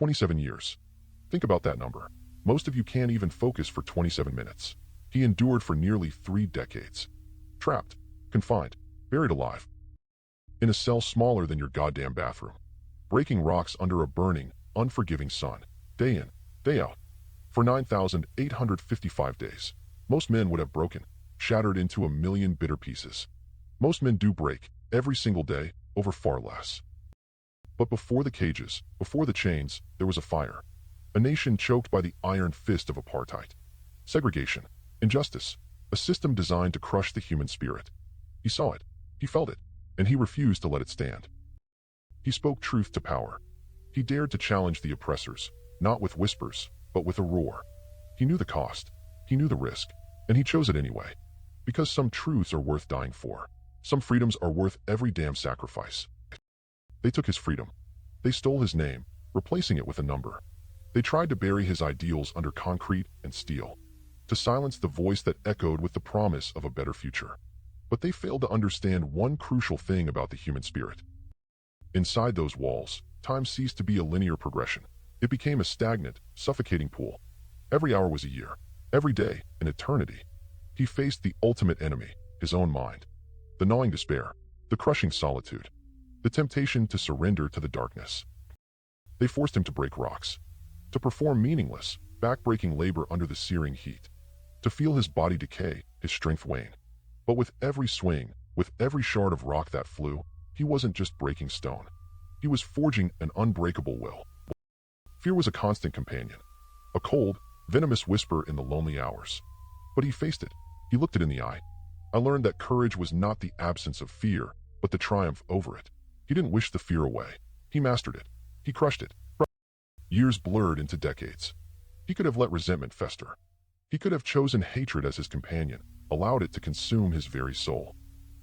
27 years. Think about that number. Most of you can't even focus for 27 minutes. He endured for nearly 3 decades. Trapped, confined, buried alive. In a cell smaller than your goddamn bathroom. Breaking rocks under a burning, unforgiving sun. Day in, day out. For 9,855 days. Most men would have broken, shattered into a million bitter pieces. Most men do break, every single day, over far less. But before the cages, before the chains, there was a fire. A nation choked by the iron fist of apartheid. Segregation, injustice, a system designed to crush the human spirit. He saw it, he felt it, and he refused to let it stand. He spoke truth to power. He dared to challenge the oppressors, not with whispers, but with a roar. He knew the cost, he knew the risk, and he chose it anyway. Because some truths are worth dying for. Some freedoms are worth every damn sacrifice. They took his freedom. They stole his name, replacing it with a number. They tried to bury his ideals under concrete and steel, to silence the voice that echoed with the promise of a better future. But they failed to understand one crucial thing about the human spirit. Inside those walls, time ceased to be a linear progression. It became a stagnant, suffocating pool. Every hour was a year, every day an eternity. He faced the ultimate enemy, his own mind. The gnawing despair, the crushing solitude, the temptation to surrender to the darkness. They forced him to break rocks, to perform meaningless, back-breaking labor under the searing heat, to feel his body decay, his strength wane. But with every swing, with every shard of rock that flew, he wasn't just breaking stone. He was forging an unbreakable will. Fear was a constant companion, a cold, venomous whisper in the lonely hours. But he faced it. He looked it in the eye. I learned that courage was not the absence of fear, but the triumph over it. He didn't wish the fear away. He mastered it. He crushed it. Years blurred into decades. He could have let resentment fester. He could have chosen hatred as his companion, allowed it to consume his very soul.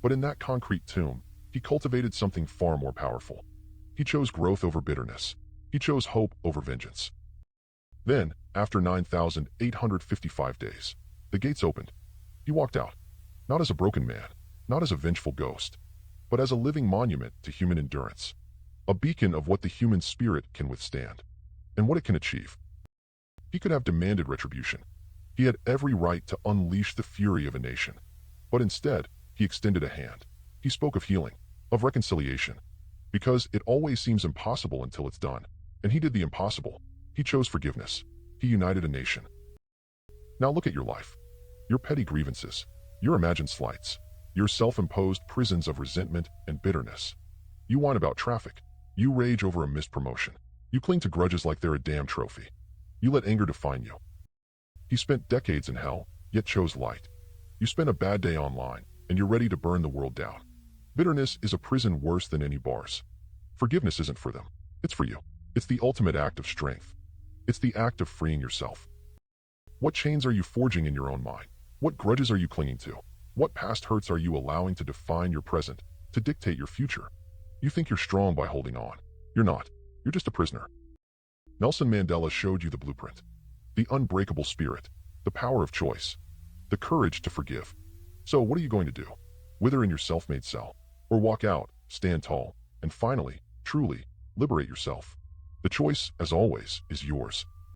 But in that concrete tomb, he cultivated something far more powerful. He chose growth over bitterness. He chose hope over vengeance. Then, after 9,855 days, the gates opened. He walked out, not as a broken man, not as a vengeful ghost, but as a living monument to human endurance, a beacon of what the human spirit can withstand, and what it can achieve. He could have demanded retribution. He had every right to unleash the fury of a nation. But instead, he extended a hand. He spoke of healing, of reconciliation, because it always seems impossible until it's done. And he did the impossible. He chose forgiveness. He united a nation. Now look at your life. Your petty grievances, your imagined slights, your self-imposed prisons of resentment and bitterness. You whine about traffic. You rage over a missed promotion. You cling to grudges like they're a damn trophy. You let anger define you. He spent decades in hell, yet chose light. You spent a bad day online, and you're ready to burn the world down. Bitterness is a prison worse than any bars. Forgiveness isn't for them. It's for you. It's the ultimate act of strength. It's the act of freeing yourself. What chains are you forging in your own mind? What grudges are you clinging to? What past hurts are you allowing to define your present, to dictate your future? You think you're strong by holding on. You're not. You're just a prisoner. Nelson Mandela showed you the blueprint. The unbreakable spirit, the power of choice, the courage to forgive. So what are you going to do? Wither in your self-made cell, or walk out, stand tall, and finally, truly, liberate yourself? The choice, as always, is yours.